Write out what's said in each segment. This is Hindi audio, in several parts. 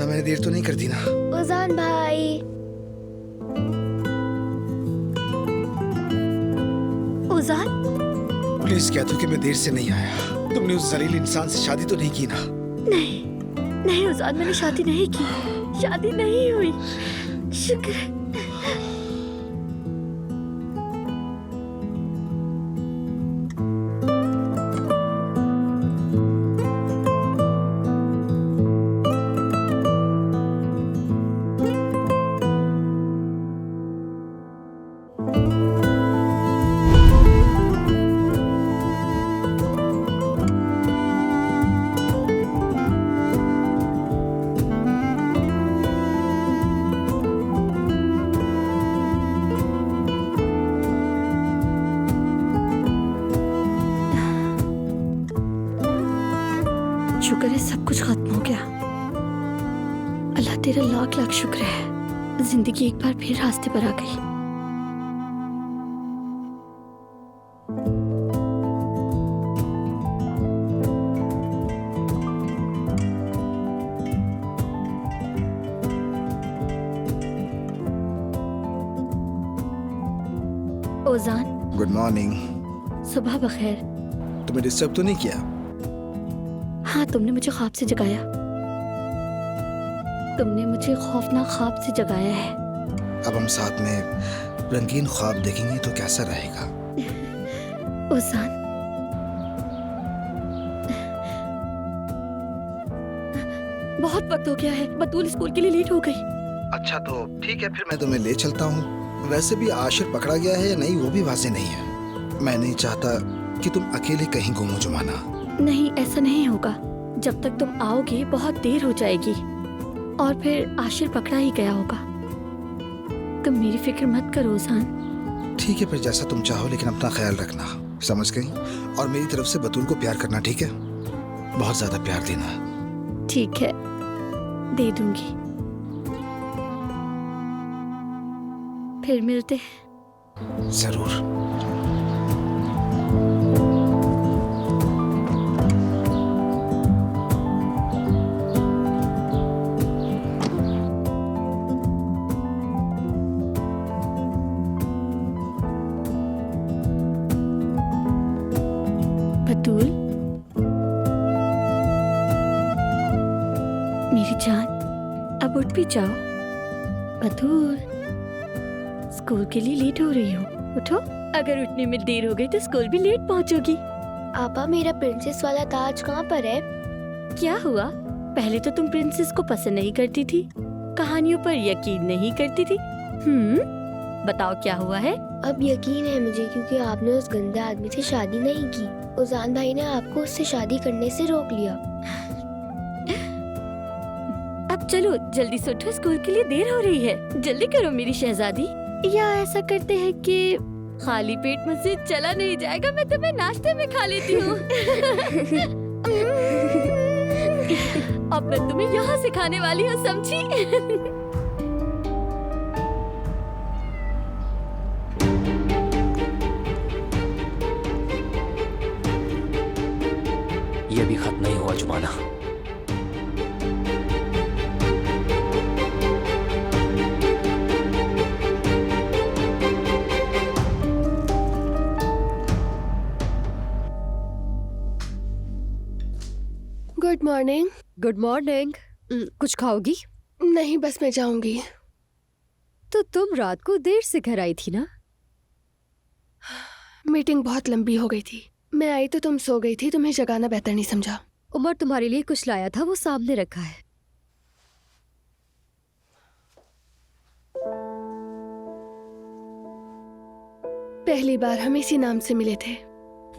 सुबहाना, मैंने देर तो नहीं कर दी ना? उजान भाई, उजान, प्लीज कह दो कि मैं देर से नहीं आया। तुमने उस जलील इंसान से शादी तो नहीं की ना? नहीं नहीं उजान, मैंने शादी नहीं की, शादी नहीं हुई। शुक्र है। शुक्र है सब कुछ खत्म हो गया। अल्लाह तेरा लाख लाख शुक्र है, जिंदगी एक बार फिर रास्ते पर आ गई। ओजान, गुड मॉर्निंग। सुबह बखैर। तुम्हें डिस्टर्ब तो नहीं किया? हाँ, तुमने मुझे ख्वाब से जगाया। तुमने मुझे खौफनाक ख्वाब से जगाया है। अब हम साथ में रंगीन ख्वाब देखेंगे तो कैसा रहेगा? ओजान, बहुत वक्त हो गया है, बतूल स्कूल के लिए लेट हो गई। अच्छा तो ठीक है, फिर मैं तुम्हें ले चलता हूँ। वैसे भी आशिर पकड़ा गया है या नहीं वो भी वाज़ेह नहीं है। मैं नहीं चाहता कि तुम अकेले कहीं गुम हो जुमाना। नहीं, ऐसा नहीं होगा। जब तक तुम आओगे बहुत देर हो जाएगी और फिर आशिर पकड़ा ही गया होगा। तुम मेरी फिक्र मत करो ओजान। ठीक है, फिर जैसा तुम चाहो, लेकिन अपना ख्याल रखना, समझ गई? और मेरी तरफ से बतूल को प्यार करना, ठीक है? बहुत ज्यादा प्यार देना। ठीक है, दे दूंगी। फिर मिलते हैं। जरूर। बतूल, मेरी जान, अब उठ भी जाओ। बतूल, स्कूल के लिए लेट हो रही हो, उठो। अगर उठने में देर हो गई तो स्कूल भी लेट पहुंचोगी। आपा, मेरा प्रिंसेस वाला ताज कहाँ पर है? क्या हुआ? पहले तो तुम प्रिंसेस को पसंद नहीं करती थी, कहानियों पर यकीन नहीं करती थी। बताओ क्या हुआ है? अब यकीन है मुझे, क्योंकि आपने उस गंदे आदमी से शादी नहीं की। उजान भाई ने आपको उससे शादी करने से रोक लिया। अब चलो जल्दी से उठो, स्कूल के लिए देर हो रही है। जल्दी करो मेरी शहजादी। या ऐसा करते हैं कि खाली पेट मुझसे चला नहीं जाएगा, मैं तुम्हें नाश्ते में खा लेती हूँ। अब मैं तुम्हें यहाँ सिखाने वाली हूँ, समझी? ये भी खत्म नहीं हुआ Jumana. Good morning. Good morning. कुछ खाओगी? नहीं, बस मैं जाऊंगी। तो तुम रात को देर से घर आई थी ना? मीटिंग बहुत लंबी हो गई थी। मैं आई तो तुम सो गई थी, तुम्हें जगाना बेहतर नहीं समझा। उमर तुम्हारे लिए कुछ लाया था, वो सामने रखा है। पहली बार हम इसी नाम से मिले थे।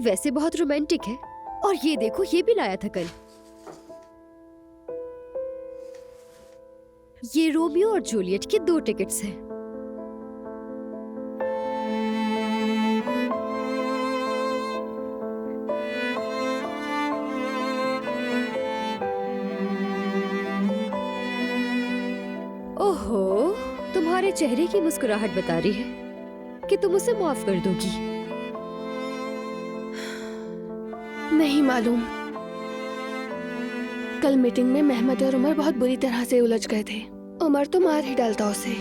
वैसे बहुत रोमांटिक है। और ये देखो, ये भी लाया था कल। ये रोमियो और जूलियट की 2 टिकट्स हैं। ओहो, तुम्हारे चेहरे की मुस्कुराहट बता रही है कि तुम उसे माफ कर दोगी। नहीं मालूम, कल मीटिंग में मेहमद और उमर बहुत बुरी तरह से उलझ गए थे। उमर तो मार ही डालता उसे।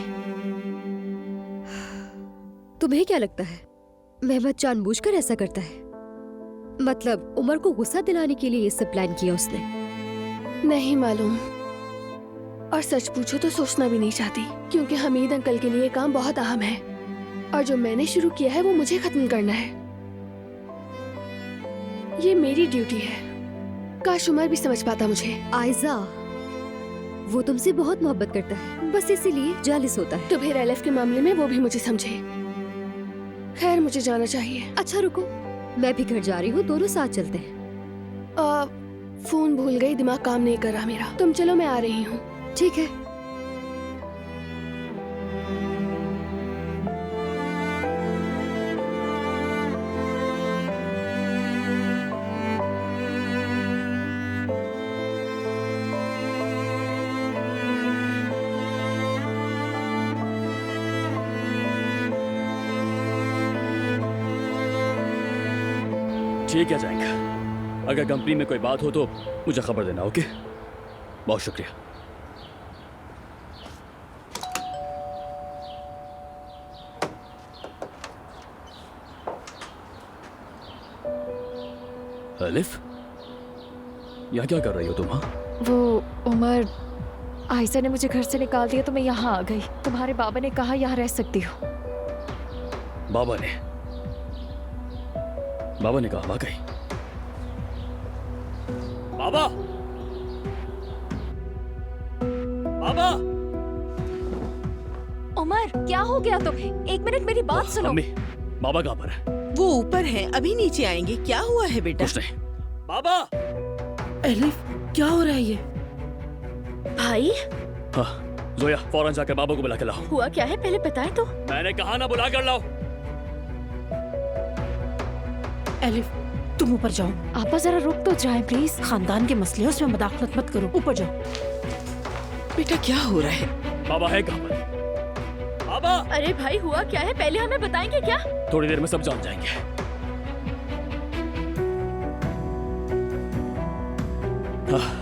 तुम्हें क्या लगता है मेहमद जानबूझकर ऐसा करता है? मतलब उमर को गुस्सा दिलाने के लिए ये सब प्लान किया उसने? नहीं मालूम, और सच पूछो तो सोचना भी नहीं चाहती, क्योंकि हमीद अंकल के लिए काम बहुत अहम है और जो मैंने शुरू किया है वो मुझे खत्म करना है। ये मेरी ड्यूटी है। काश उमर भी समझ पाता मुझे। आयजा, वो तुमसे बहुत मोहब्बत करता है, बस इसीलिए जालिस होता है। तो फिर एलएफ के मामले में वो भी मुझे समझे। खैर मुझे जाना चाहिए। अच्छा रुको, मैं भी घर जा रही हूँ, दोनों साथ चलते हैं। फोन भूल गई, दिमाग काम नहीं कर रहा मेरा। तुम चलो, मैं आ रही हूँ। ठीक है। ठीक है जाएंगे। अगर कंपनी में कोई बात हो तो मुझे खबर देना। ओके, बहुत शुक्रिया। अलिफ, यहाँ क्या कर रही हो तुम? हाँ, वो उमर, आयशा ने मुझे घर से निकाल दिया तो मैं यहाँ आ गई। तुम्हारे बाबा ने कहा यहाँ रह सकती हो। बाबा ने कहा? वाकई? बाबा, बाबा! उमर, क्या हो गया तुम्हें? एक मिनट मेरी बात सुनो। अम्मी, बाबा कहाँ पर है? वो ऊपर है, अभी नीचे आएंगे। क्या हुआ है बेटा? कुछ नहीं। बाबा! एलिफ, क्या हो रहा है ये? भाई हाँ, जोया, फौरन जाकर बाबा को बुला के लाओ। हुआ क्या है, पहले बताए तो। मैंने कहा ना, बुला कर लाओ। एलिफ, तुम ऊपर जाओ। आपा जरा रुक तो जाए प्लीज। खानदान के मसले हैं, उसमें मदाखलत मत करो। ऊपर जाओ। बेटा क्या हो रहा है? बाबा है कहाँ पर? बाबा! अरे भाई, हुआ क्या है, पहले हमें बताएंगे क्या? थोड़ी देर में सब जान जाएंगे। हाँ।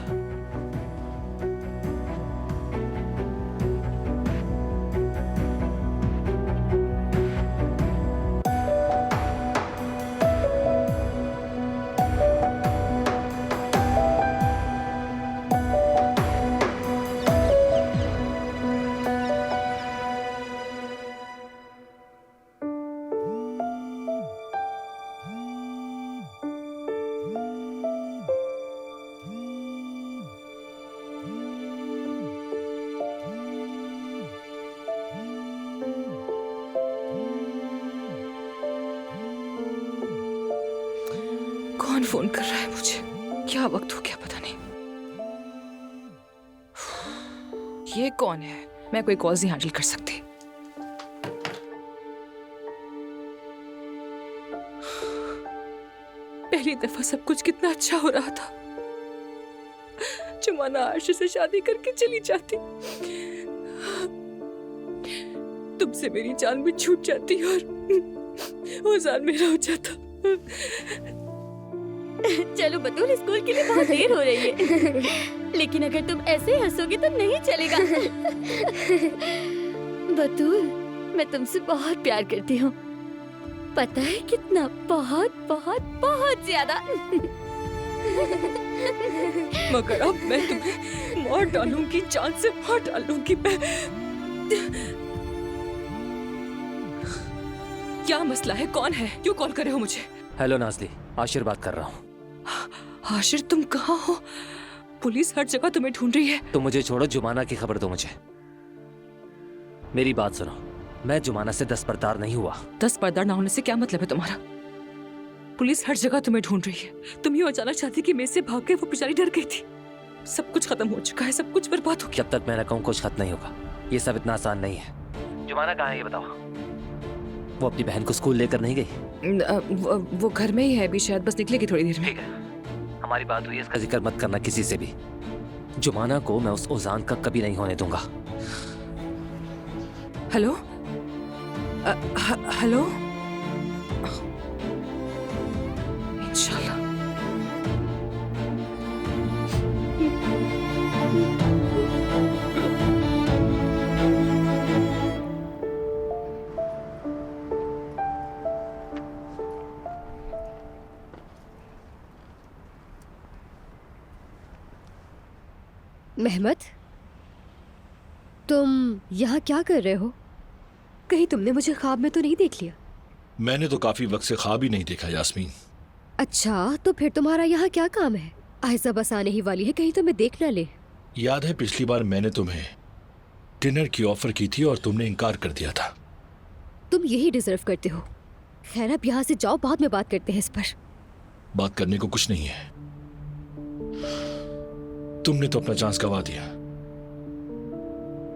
कौन फोन कर रहा है मुझे? क्या वक्त हो गया पता नहीं। ये कौन है? मैं कोई कॉल नहीं हैंडल कर सकती। पहली दफा सब कुछ कितना अच्छा हो रहा था। जुमाना आशिश से शादी करके चली जाती, तुमसे मेरी जान भी छूट जाती और ओजान मेरा हो जाता। चलो बतूल, स्कूल के लिए बहुत देर हो रही है। लेकिन अगर तुम ऐसे ही हंसोगी तो नहीं चलेगा। बतूल, मैं तुमसे बहुत प्यार करती हूँ। पता है कितना? बहुत बहुत बहुत ज्यादा। मगर अब मैं तुम्हें मार डालूंगी, जान से मार डालूंगी मैं। क्या मसला है? कौन है? क्यों कॉल करे हो मुझे? हेलो नाज़ली, आशिर बात कर रहा हूँ। आशिर, तुम कहाँ हो? पुलिस हर जगह तुम्हें ढूंढ रही है। तुम मुझे छोड़ो, जुमाना की खबर दो मुझे। मेरी बात सुनो, मैं जुमाना से दस्तबरदार नहीं हुआ। दस्तबरदार ना होने से क्या मतलब है तुम्हारा? पुलिस हर जगह तुम्हें ढूंढ रही है। तुम यूं अचानक चाहती कि मेरे से भाग गए, वो बेचारी डर गई थी। सब कुछ खत्म हो चुका है, सब कुछ बर्बाद हो गया। जब तक मैं न कहूँ कुछ खत्म नहीं होगा। ये सब इतना आसान नहीं है। जुमाना कहाँ है ये बताओ? वो अपनी बहन को स्कूल लेकर नहीं गई? वो घर में ही है अभी, शायद बस निकलेगी थोड़ी देर में। ठीक है, हमारी बात हुई है, इसका जिक्र मत करना किसी से भी। जुमाना को मैं उस ओजान का कभी नहीं होने दूंगा। हेलो? हेलो? इंशाल्लाह। मेहमत, तुम यहाँ क्या कर रहे हो? कहीं तुमने मुझे ख्वाब में तो नहीं देख लिया? मैंने तो काफी वक्त से ख्वाब ही नहीं देखा यास्मीन। अच्छा, तो फिर तुम्हारा यहाँ क्या काम है? आयशा बस आने ही वाली है, कहीं तुम्हें देख ना ले। याद है पिछली बार मैंने तुम्हें डिनर की ऑफर की थी और तुमने इनकार कर दिया था। तुम यही डिजर्व करते हो। खैर, अब यहाँ से जाओ, बाद में बात करते हैं इस पर। बात करने को कुछ नहीं है। तुमने तो अपना चांस गवा दिया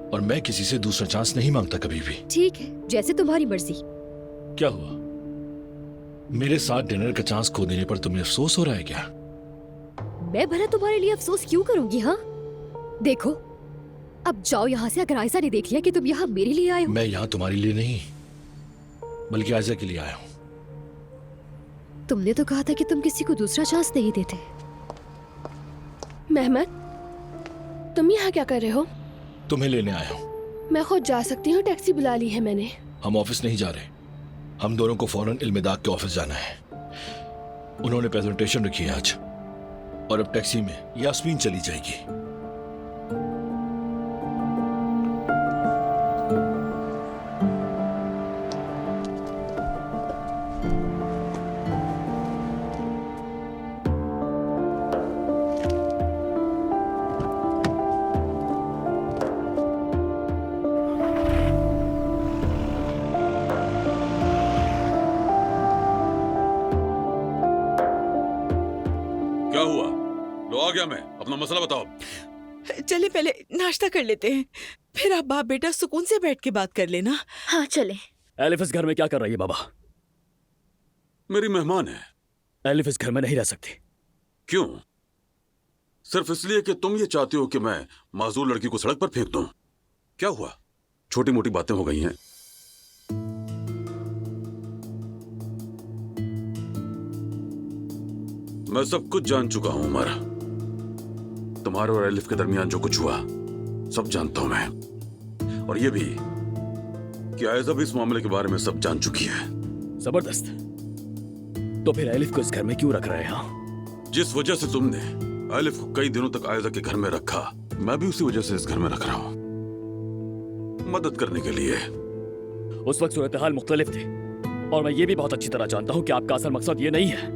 और मैं किसी से दूसरा चांस नहीं मांगता कभी भी। ठीक है, जैसे तुम्हारी मर्जी। क्या हुआ? मेरे साथ डिनर का चांस खो देने पर तुम्हें अफसोस हो रहा है क्या? मैं भला तुम्हारे लिए अफसोस क्यों करूंगी? हाँ, देखो, अब जाओ यहाँ से। अगर आयशा ने देख लिया कि तुम यहाँ मेरे लिए आए हो। मैं यहाँ तुम्हारे लिए नहीं बल्कि आयशा के लिए आया हूँ। तुमने तो कहा था कि तुम किसी को दूसरा चांस नहीं देते। मेहमत, तुम यहाँ क्या कर रहे हो? तुम्हें लेने आया हूँ। मैं खुद जा सकती हूँ, टैक्सी बुला ली है मैंने। हम ऑफिस नहीं जा रहे, हम दोनों को फौरन इल्मिदाक के ऑफिस जाना है। उन्होंने प्रेजेंटेशन रखी है आज और अब टैक्सी में यास्मीन चली जाएगी। क्या हुआ? लो आ गया मैं, अपना मसला बताओ। चले पहले नाश्ता कर लेते हैं, फिर आप बाप बेटा सुकून से बैठ के बात कर लेना। हाँ चले। एलिफ इस घर में क्या कर रही है बाबा? मेरी मेहमान है। एलिफ इस घर में नहीं रह सकती। क्यों? सिर्फ इसलिए कि तुम ये चाहती हो कि मैं माजूर लड़की को सड़क पर फेंक दूं? क्या हुआ? छोटी मोटी बातें हो गई हैं। मैं सब कुछ जान चुका हूं उमर। तुम्हारे और एलिफ के दरमियान जो कुछ हुआ सब जानता हूं मैं, और ये भी कि आयशा भी इस मामले के बारे में सब जान चुकी है। जबरदस्त। तो फिर एलिफ को इस घर में क्यों रख रहे हैं? हाँ, जिस वजह से तुमने एलिफ को कई दिनों तक आयशा के घर में रखा, मैं भी उसी वजह से इस घर में रख रहा हूं, मदद करने के लिए। उस वक्त सूरत हाल मुख्तलिफ थी और मैं ये भी बहुत अच्छी तरह जानता हूं कि आपका असल मकसद ये नहीं है।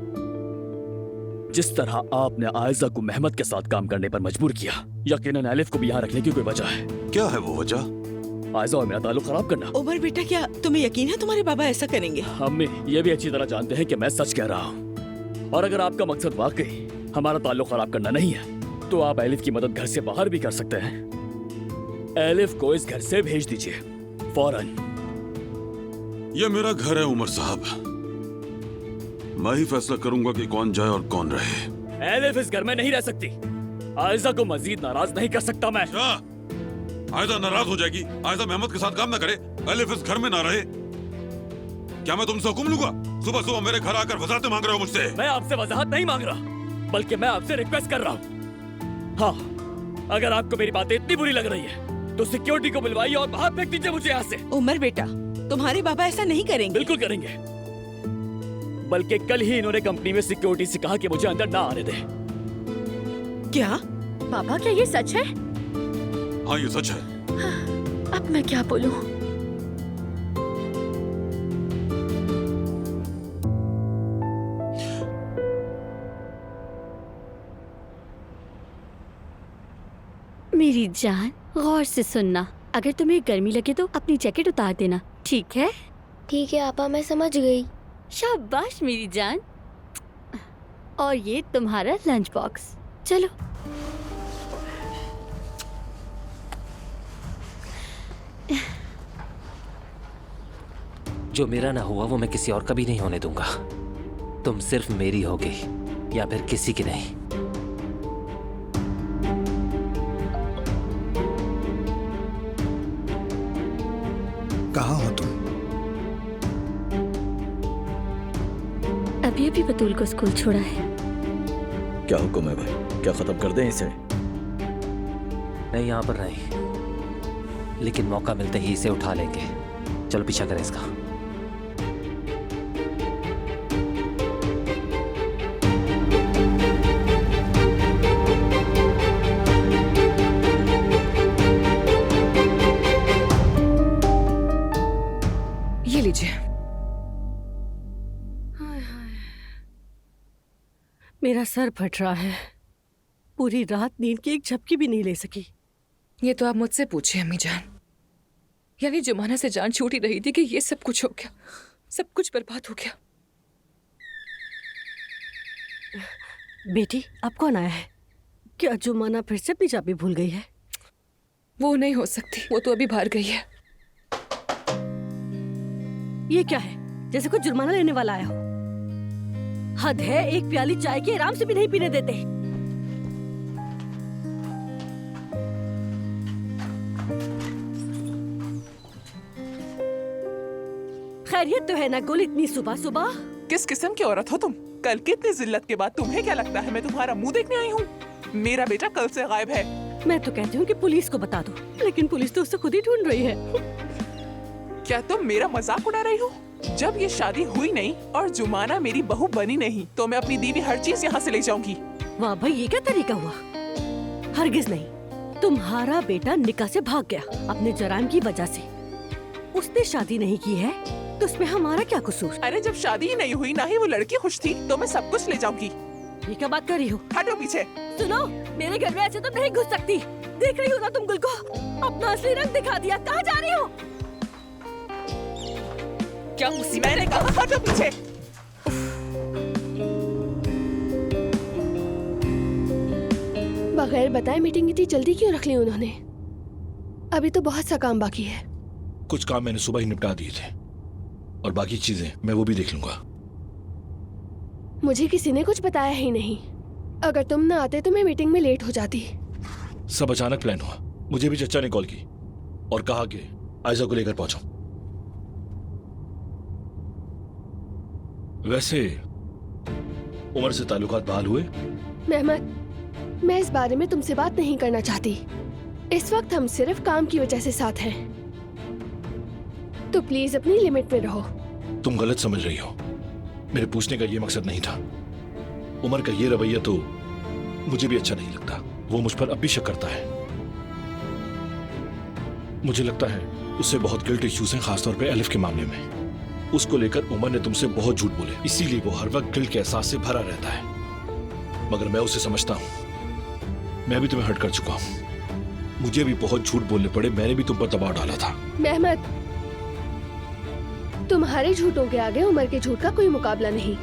जिस तरह आपने आयशा को मेहमत के साथ काम करने पर मजबूर किया, यकीनन एलिफ को भी यहाँ रखने की कोई वजह है। क्या है वो वजह? आयशा और मेरा ताल्लुक खराब करना। उमर बेटा, क्या तुम्हें यकीन है तुम्हारे बाबा ऐसा करेंगे? अम्मी ये भी अच्छी तरह जानते हैं कि मैं सच कह रहा हूँ, और अगर आपका मकसद वाकई हमारा ताल्लुक खराब करना नहीं है तो आप एलिफ की मदद घर से बाहर भी कर सकते हैं। एलिफ को इस घर से भेज दीजिए फौरन। ये मेरा घर है उमर साहब, मैं ही फैसला करूंगा कि कौन जाए और कौन रहे। एलिफ इस घर में नहीं रह सकती। आयशा को मजीद नाराज नहीं कर सकता मैं। आयशा नाराज हो जाएगी? आयशा मेहमत के साथ काम ना करे, एलिफ इस घर में ना रहे, क्या मैं तुमसे हुक्म लूंगा? सुबह सुबह मेरे घर आकर वजाहतें मांग रहे हो मुझसे? मैं आपसे वजाहत नहीं मांग रहा, बल्कि मैं आपसे रिक्वेस्ट कर रहा हूँ। हाँ, अगर आपको मेरी बातें इतनी बुरी लग रही है तो सिक्योरिटी को बुलवाइए और बाहर फेंक दीजिए मुझे यहाँ से। उमर बेटा, तुम्हारे बाबा ऐसा नहीं करेंगे। बिल्कुल करेंगे, बल्कि कल ही इन्होंने कंपनी में सिक्योरिटी से कहा कि मुझे अंदर ना आने दे। क्या पापा, क्या ये सच है? हाँ ये सच है। अब मैं क्या बोलूं? मेरी जान, गौर से सुनना। अगर तुम्हें गर्मी लगे तो अपनी जैकेट उतार देना, ठीक है? ठीक है आपा, मैं समझ गई। शाबाश मेरी जान। और ये तुम्हारा लंच बॉक्स, चलो। जो मेरा ना हुआ वो मैं किसी और का भी नहीं होने दूंगा। तुम सिर्फ मेरी होगी या फिर किसी की नहीं। कहाँ हो तुम? अभी अभी बतूल को स्कूल छोड़ा है। क्या हुक्म है भाई? क्या खत्म कर दें इसे? नहीं, यहाँ पर नहीं, लेकिन मौका मिलते ही इसे उठा लेंगे। चलो पीछा करें इसका। लीजिए। मेरा सर फट रहा है। पूरी रात नींद की एक झपकी भी नहीं ले सकी। ये तो आप मुझसे पूछिए अम्मी जान। यानी जुमाना से जान छूट ही रही थी कि ये सब कुछ हो गया, सब कुछ बर्बाद हो गया। बेटी, अब कौन आया है? क्या जुमाना फिर से अपनी चाबी भूल गई है? वो नहीं हो सकती, वो तो अभी बाहर गई है। ये क्या है? जैसे कोई जुर्माना लेने वाला आया हो। हद है, एक प्याली चाय की आराम से भी नहीं पीने देते। खैरियत तो है ना गुल, इतनी सुबह सुबह? किस किस्म की औरत हो तुम? कल की इतनी जिल्लत के बाद तुम्हें क्या लगता है मैं तुम्हारा मुंह देखने आई हूँ? मेरा बेटा कल से गायब है। मैं तो कहती हूँ कि पुलिस को बता दो, लेकिन पुलिस तो उसे खुद ही ढूंढ रही है। क्या तुम मेरा मजाक उड़ा रही हो? जब ये शादी हुई नहीं और जुमाना मेरी बहू बनी नहीं तो मैं अपनी दीदी हर चीज यहाँ से ले जाऊंगी। वाह भाई, ये क्या तरीका हुआ? हरगिज नहीं, तुम्हारा बेटा निकाह से भाग गया अपने जराइम की वजह से। उसने शादी नहीं की है तो उसमें हमारा क्या कसूर? अरे जब शादी ही नहीं हुई, ना ही वो लड़की खुश थी, तो मैं सब कुछ ले जाऊंगी। ये क्या बात कर रही हो? हटो पीछे। सुनो, मेरे घर में ऐसे तो नहीं घुस सकती। देख रही हो ना तुम गुल को? अपना असली रंग दिखा दिया। कहाँ जा रही हो? क्या मुसीबत? मैंने कहा हटो पीछे। बगैर बताए मीटिंग इतनी जल्दी क्यों रख ली उन्होंने? अभी तो बहुत सा काम बाकी है। कुछ काम मैंने सुबह ही निपटा दिए थे और बाकी चीजें मैं वो भी देख लूंगा। मुझे किसी ने कुछ बताया ही नहीं। अगर तुम ना आते तो मैं मीटिंग में लेट हो जाती। सब अचानक प्लान हुआ। मुझे भी चचा ने कॉल की और कहा कि आयजा को लेकर पहुंचो। वैसे उमर से ताल्लुकात बहाल हुए? मेहमद, मैं इस बारे में तुमसे बात नहीं करना चाहती। इस वक्त हम सिर्फ काम की वजह से साथ हैं। तो प्लीज अपनी लिमिट में रहो। तुम गलत समझ रही हो। मेरे पूछने का ये मकसद नहीं था। उमर का ये रवैया तो मुझे भी अच्छा नहीं लगता। वो मुझ पर अब भी शक करता है। मुझे लगता है उससे बहुत गिल्ट इश्यूज हैं, खासतौर पे एलिफ के मामले में। उसको लेकर उमर ने तुमसे बहुत झूठ बोले, इसीलिए वो हर वक्त गिल्ट के एहसास से भरा रहता है। मगर मैं उसे समझता हूँ। मैं भी तुम्हें हर्ट कर चुका हूँ। मुझे भी बहुत झूठ बोलने पड़े। मैंने भी तुम पर दबाव डाला था। मेहमद, तुम्हारे झूठों के आगे उमर के झूठ का कोई मुकाबला नहीं।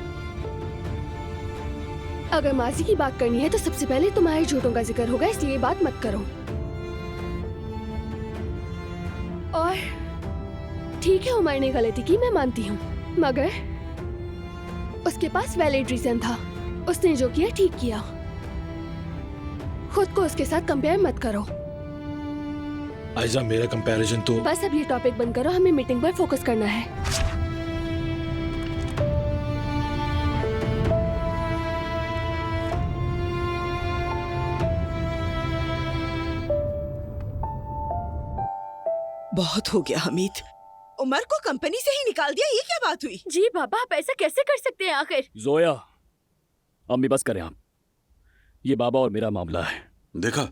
अगर माजी की बात करनी है तो सबसे पहले तुम्हारे झूठों का जिक्र होगा, इसलिए बात मत करो। और ठीक है, उमर ने गलती की, मैं मानती हूँ, मगर उसके पास वैलिड रीजन था। उसने जो किया ठीक किया। खुद को उसके साथ कंपेयर मत करो। आयजा, मेरा कंपैरिजन तो बस अब ये टॉपिक बंद करो, हमें मीटिंग पर फोकस करना है। बहुत हो गया हमीद। उमर को कंपनी से ही निकाल दिया, ये क्या बात हुई? जी बाबा, आप ऐसा कैसे कर सकते हैं आखिर? जोया, अम्मी बस करें आप। ये बाबा और मेरा मामला है। देखा,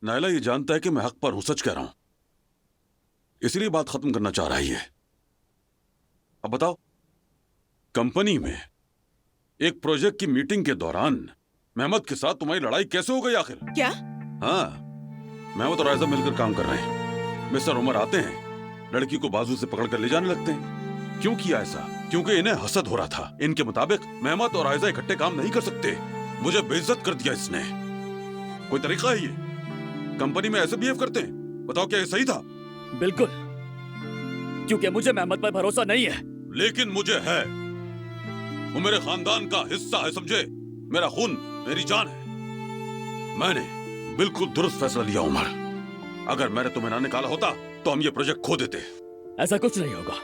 नायला ये जानता है कि मैं हक पर हूं, सच कह रहा हूं, इसलिए बात खत्म करना चाह रहा है। अब बताओ, कंपनी में एक प्रोजेक्ट की मीटिंग के दौरान मेहमद के साथ तुम्हारी लड़ाई कैसे हो गई आखिर? क्या? हाँ, मेहमद और आयजा मिलकर काम कर रहे हैं। मिस्टर उमर आते हैं, लड़की को बाजू से पकड़कर ले जाने लगते हैं। क्यों किया ऐसा? क्योंकि इन्हें हसद हो रहा था। इनके मुताबिक मेहमद और आयजा इकट्ठे काम नहीं कर सकते। मुझे बेइज्जत कर दिया इसने। कोई तरीका है ये? कंपनी में ऐसे बिहेव करते हैं? बताओ, क्या ये सही था? बिल्कुल, क्योंकि मुझे मेहमद पर भरोसा नहीं है। लेकिन मुझे है। वो मेरे खानदान का हिस्सा है, समझे? मेरा खून, मेरी जान है। मैंने बिल्कुल दुरुस्त फैसला लिया उमर। अगर मैंने तुम्हें ना निकाला होता तो हम ये प्रोजेक्ट खो देते। ऐसा कुछ नहीं होगा।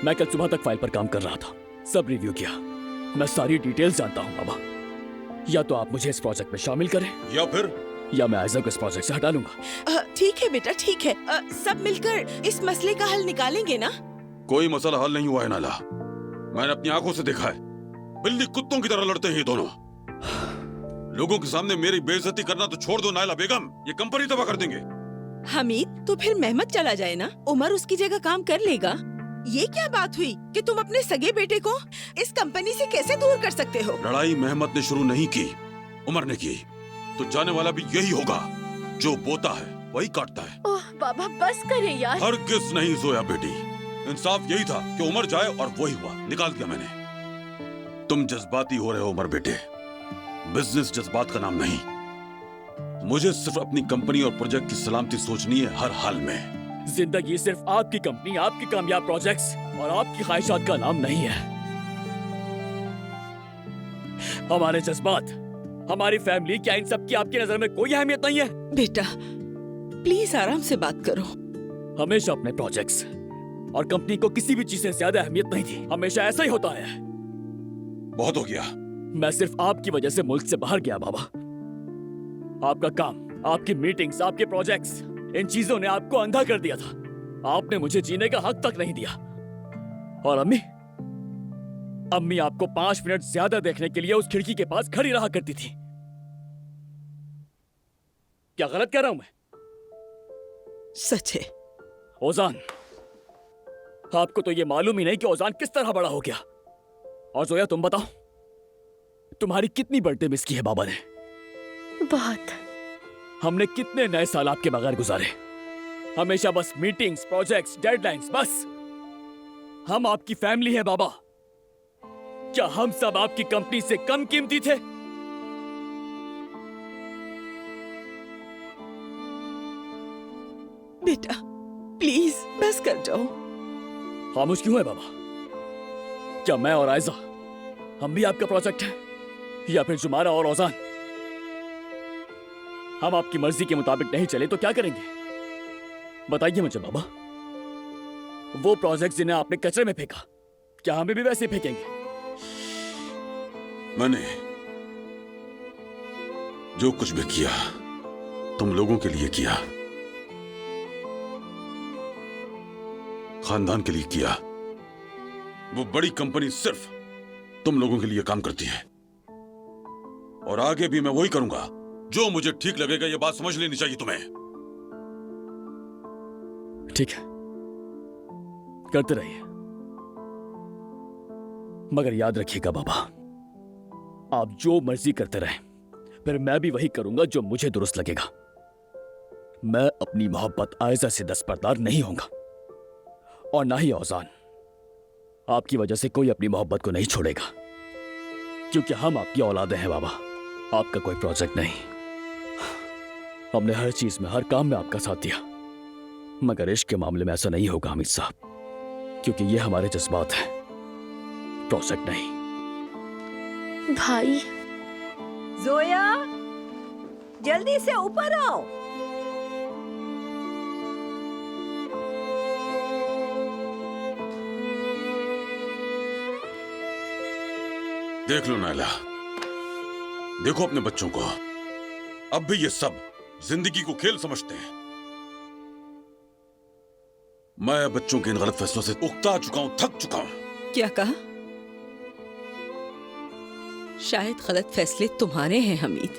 मैं कल सुबह तक फाइल पर काम कर रहा था, सब रिव्यू किया। मैं सारी डिटेल्स जानता हूँ बाबा। या तो आप मुझे इस प्रोजेक्ट में शामिल करें, या मैं आयजा को इस प्रोजेक्ट से हटा लूंगा। ठीक है बेटा, ठीक है। सब मिलकर इस मसले का हल निकालेंगे ना? कोई मसला हल नहीं हुआ है नाला। मैंने अपनी आंखों से देखा है, बिल्ली कुत्तों की तरह लड़ते हैं ये दोनों। लोगों के सामने मेरी बेइज्जती करना तो छोड़ दो नायला बेगम, ये कंपनी तबाह कर देंगे। हमीद, तो फिर मेहमद चला जाए ना, उमर उसकी जगह काम कर लेगा। ये क्या बात हुई कि तुम अपने सगे बेटे को इस कंपनी से कैसे दूर कर सकते हो? लड़ाई मेहमत ने शुरू नहीं की, उमर ने की। तो जाने वाला भी यही होगा, जो बोता है वही काटता है। ओह बाबा बस करें यार। हरगिज़ नहीं जोया बेटी, इंसाफ यही था कि उमर जाए और वही हुआ, निकाल दिया मैंने। तुम जज्बाती हो रहे हो उमर बेटे, बिजनेस जज्बात का नाम नहीं। मुझे सिर्फ अपनी कंपनी और प्रोजेक्ट की सलामती सोचनी है हर हाल में। जिंदगी सिर्फ आपकी कंपनी, आपकी कामयाब प्रोजेक्ट्स और आपकी ख्वाहिशात का नाम नहीं है। हमारे जज्बात, हमारी फैमिली, क्या इन सब की आपकी नजर में कोई अहमियत नहीं है? बेटा प्लीज आराम से बात करो। हमेशा अपने प्रोजेक्ट्स और कंपनी को किसी भी चीज से ज्यादा अहमियत नहीं थी। हमेशा ऐसा ही होता है। बहुत हो गया। मैं सिर्फ आपकी वजह से मुल्क से बाहर गया बाबा। आपका काम, आपकी मीटिंग्स, आपके प्रोजेक्ट्स, इन चीजों ने आपको अंधा कर दिया था। आपने मुझे जीने का हक तक नहीं दिया। और अम्मी आपको 5 मिनट ज्यादा देखने के लिए उस खिड़की के पास खड़ी रहा करती थी। क्या गलत कह रहा हूं मैं? सच है। ओजान, आपको तो ये मालूम ही नहीं कि ओजान किस तरह बड़ा हो गया। और जोया तुम बताओ, तुम्हारी कितनी बर्थडे मिस की है बाबा ने? बहुत। हमने कितने नए साल आपके बगैर गुजारे। हमेशा बस मीटिंग्स, प्रोजेक्ट्स, डेडलाइंस, बस। हम आपकी फैमिली है बाबा। क्या हम सब आपकी कंपनी से कम कीमती थे? बेटा प्लीज बस कर जाओ। खामोश क्यों है बाबा? क्या मैं और आयजा, हम भी आपका प्रोजेक्ट है? या फिर जुमारा और ओजान? हम आपकी मर्जी के मुताबिक नहीं चले तो क्या करेंगे? बताइए मुझे बाबा। वो प्रोजेक्ट जिन्हें आपने कचरे में फेंका, क्या हमें भी वैसे फेंकेंगे? मैंने जो कुछ भी किया तुम लोगों के लिए किया, खानदान के लिए किया। वो बड़ी कंपनी सिर्फ तुम लोगों के लिए काम करती है, और आगे भी मैं वही करूंगा जो मुझे ठीक लगेगा। ये बात समझ लेनी चाहिए तुम्हें। ठीक है, करते रहिए, मगर याद रखिएगा बाबा, आप जो मर्जी करते रहें, फिर मैं भी वही करूंगा जो मुझे दुरुस्त लगेगा। मैं अपनी मोहब्बत आयजा से दस्तबरदार नहीं होऊंगा, और ना ही औजान। आपकी वजह से कोई अपनी मोहब्बत को नहीं छोड़ेगा, क्योंकि हम आपकी औलादे हैं बाबा, आपका कोई प्रोजेक्ट नहीं। हमने हर चीज में, हर काम में आपका साथ दिया, मगर इश्क के मामले में ऐसा नहीं होगा हामिद साहब, क्योंकि ये हमारे जज्बात हैं, प्रोजेक्ट नहीं। भाई जोया, जल्दी से ऊपर आओ। देख लो नायला, देखो अपने बच्चों को। अब भी ये सब जिंदगी को खेल समझते हैं। मैं बच्चों के इन गलत फैसलों से उकता चुका हूं, थक चुका हूं। क्या कहा? शायद गलत फैसले तुम्हारे हैं हमीद।